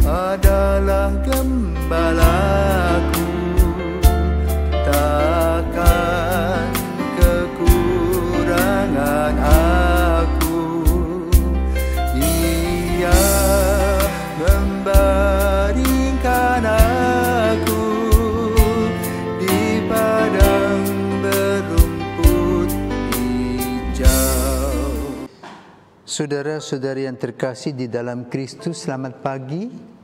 adalah gembalaku, takkan kekurangan aku. Ia membaringkan aku di padang berumput hijau. Saudara-saudari yang terkasih di dalam Kristus, selamat pagi.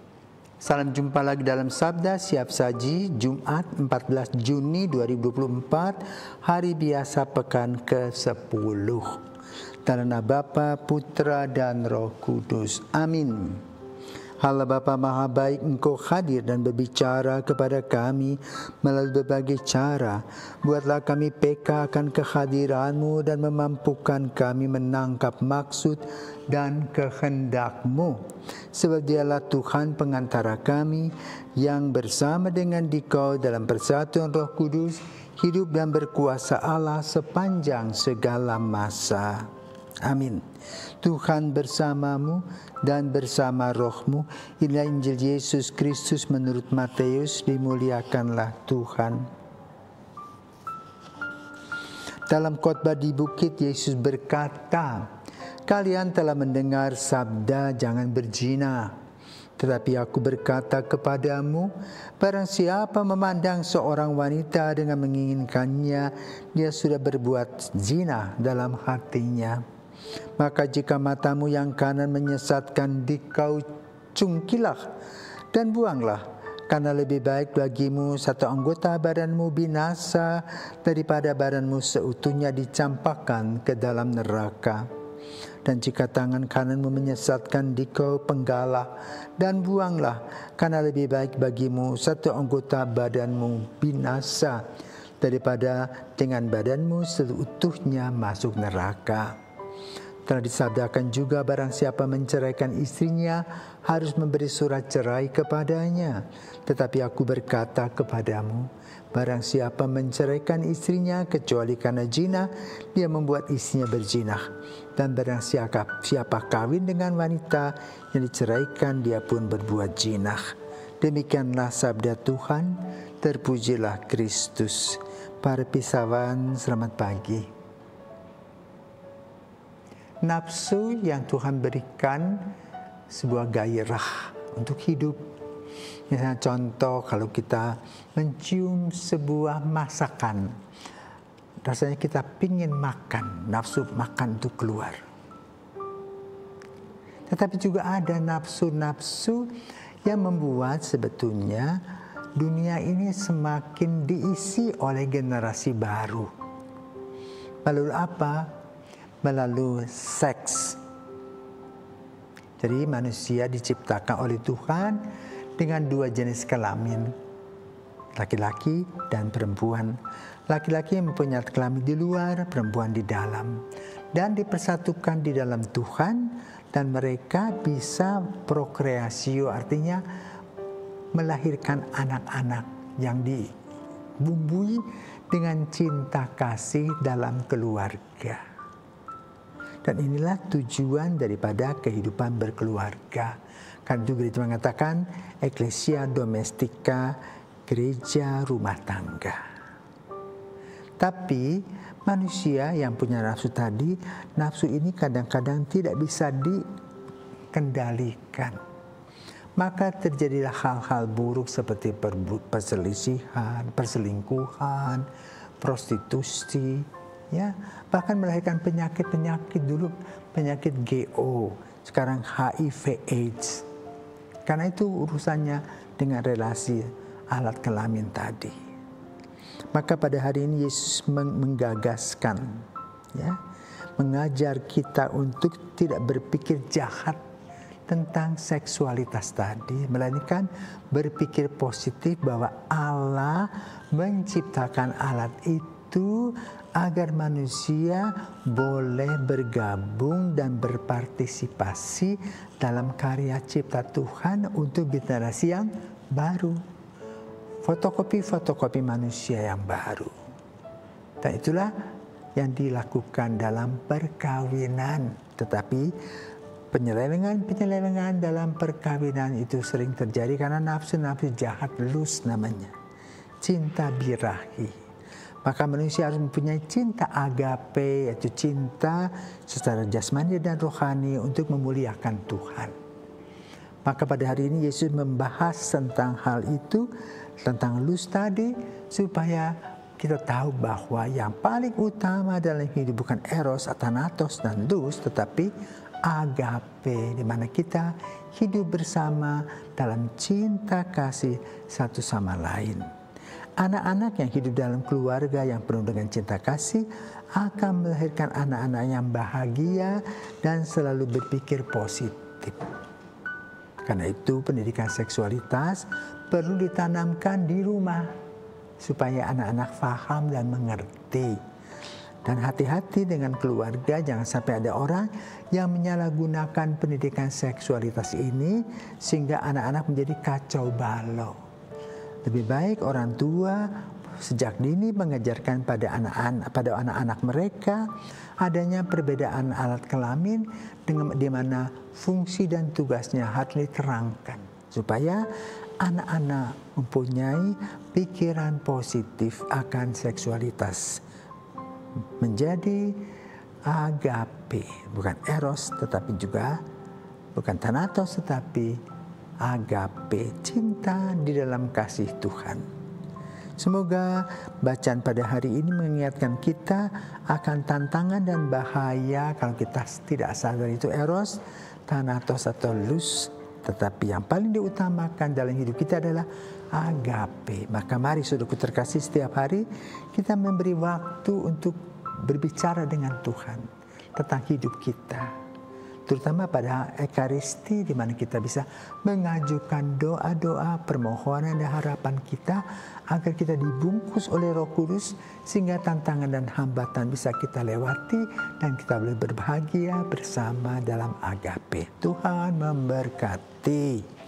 Salam jumpa lagi dalam Sabda Siap Saji, Jumat 14 Juni 2024, hari biasa pekan ke-10. Dalam nama Bapa, Putra dan Roh Kudus. Amin. Allah Bapa Maha Baik, Engkau hadir dan berbicara kepada kami melalui berbagai cara. Buatlah kami peka akan kehadiran-Mu dan memampukan kami menangkap maksud dan kehendak-Mu. Sebab Dialah Tuhan pengantara kami yang bersama dengan Dikau dalam persatuan Roh Kudus, hidup dan berkuasa Allah sepanjang segala masa. Amin. Tuhan bersamamu dan bersama rohmu. Inilah Injil Yesus Kristus menurut Matius. Dimuliakanlah Tuhan. Dalam khotbah di bukit, Yesus berkata, "Kalian telah mendengar sabda jangan berzina. Tetapi aku berkata kepadamu, barang siapa memandang seorang wanita dengan menginginkannya, dia sudah berbuat zina dalam hatinya. Maka jika matamu yang kanan menyesatkan dikau, cungkilah dan buanglah. Karena lebih baik bagimu satu anggota badanmu binasa daripada badanmu seutuhnya dicampakkan ke dalam neraka. Dan jika tangan kananmu menyesatkan dikau, penggalah dan buanglah. Karena lebih baik bagimu satu anggota badanmu binasa daripada dengan badanmu seutuhnya masuk neraka." Telah disabdakan juga, barang siapa menceraikan istrinya harus memberi surat cerai kepadanya. Tetapi aku berkata kepadamu, barang siapa menceraikan istrinya kecuali karena zina, dia membuat istrinya berzina. Dan barang siapa kawin dengan wanita yang diceraikan, dia pun berbuat zina. Demikianlah sabda Tuhan. Terpujilah Kristus. Para pisawan, selamat pagi. Nafsu yang Tuhan berikan sebuah gairah untuk hidup. Misalnya contoh, kalau kita mencium sebuah masakan, rasanya kita pingin makan, nafsu makan itu keluar. Tetapi juga ada nafsu-nafsu yang membuat sebetulnya dunia ini semakin diisi oleh generasi baru. Melalui apa? Melalui seks. Jadi manusia diciptakan oleh Tuhan dengan dua jenis kelamin, laki-laki dan perempuan. Laki-laki yang mempunyai kelamin di luar, perempuan di dalam, dan dipersatukan di dalam Tuhan, dan mereka bisa prokreasio, artinya melahirkan anak-anak yang dibumbui dengan cinta kasih dalam keluarga. Dan inilah tujuan daripada kehidupan berkeluarga. Kan juga itu mengatakan Ecclesia Domestica, gereja rumah tangga. Tapi manusia yang punya nafsu tadi, nafsu ini kadang-kadang tidak bisa dikendalikan. Maka terjadilah hal-hal buruk seperti perselisihan, perselingkuhan, prostitusi, ya, bahkan melahirkan penyakit-penyakit dulu, penyakit GO, sekarang HIV/AIDS. Karena itu urusannya dengan relasi alat kelamin tadi. Maka pada hari ini Yesus menggagaskan, ya, mengajar kita untuk tidak berpikir jahat tentang seksualitas tadi, melainkan berpikir positif bahwa Allah menciptakan alat itu agar manusia boleh bergabung dan berpartisipasi dalam karya cipta Tuhan untuk generasi yang baru. Fotokopi manusia yang baru. Dan itulah yang dilakukan dalam perkawinan. Tetapi Penyelewengan dalam perkawinan itu sering terjadi karena nafsu-nafsu jahat, lust namanya. Cinta birahi. Maka manusia harus mempunyai cinta agape, yaitu cinta secara jasmani dan rohani untuk memuliakan Tuhan. Maka pada hari ini Yesus membahas tentang hal itu, tentang lust tadi, supaya kita tahu bahwa yang paling utama dalam hidup bukan eros, thanatos, dan lust, tetapi agape, di mana kita hidup bersama dalam cinta kasih satu sama lain. Anak-anak yang hidup dalam keluarga yang penuh dengan cinta kasih akan melahirkan anak-anak yang bahagia dan selalu berpikir positif. Karena itu pendidikan seksualitas perlu ditanamkan di rumah supaya anak-anak paham dan mengerti. Dan hati-hati dengan keluarga, jangan sampai ada orang yang menyalahgunakan pendidikan seksualitas ini sehingga anak-anak menjadi kacau balau. Lebih baik orang tua sejak dini mengajarkan pada anak-anak mereka adanya perbedaan alat kelamin di mana fungsi dan tugasnya harus diterangkan supaya anak-anak mempunyai pikiran positif akan seksualitas. Menjadi agape, bukan eros tetapi juga bukan thanatos tetapi agape, cinta di dalam kasih Tuhan. Semoga bacaan pada hari ini mengingatkan kita akan tantangan dan bahaya kalau kita tidak sadar itu eros, thanatos atau lust, tetapi yang paling diutamakan dalam hidup kita adalah agape. Maka mari saudaraku terkasih, setiap hari kita memberi waktu untuk berbicara dengan Tuhan tentang hidup kita, terutama pada Ekaristi di mana kita bisa mengajukan doa-doa, permohonan dan harapan kita agar kita dibungkus oleh Roh Kudus sehingga tantangan dan hambatan bisa kita lewati dan kita boleh berbahagia bersama dalam agape. Tuhan memberkati.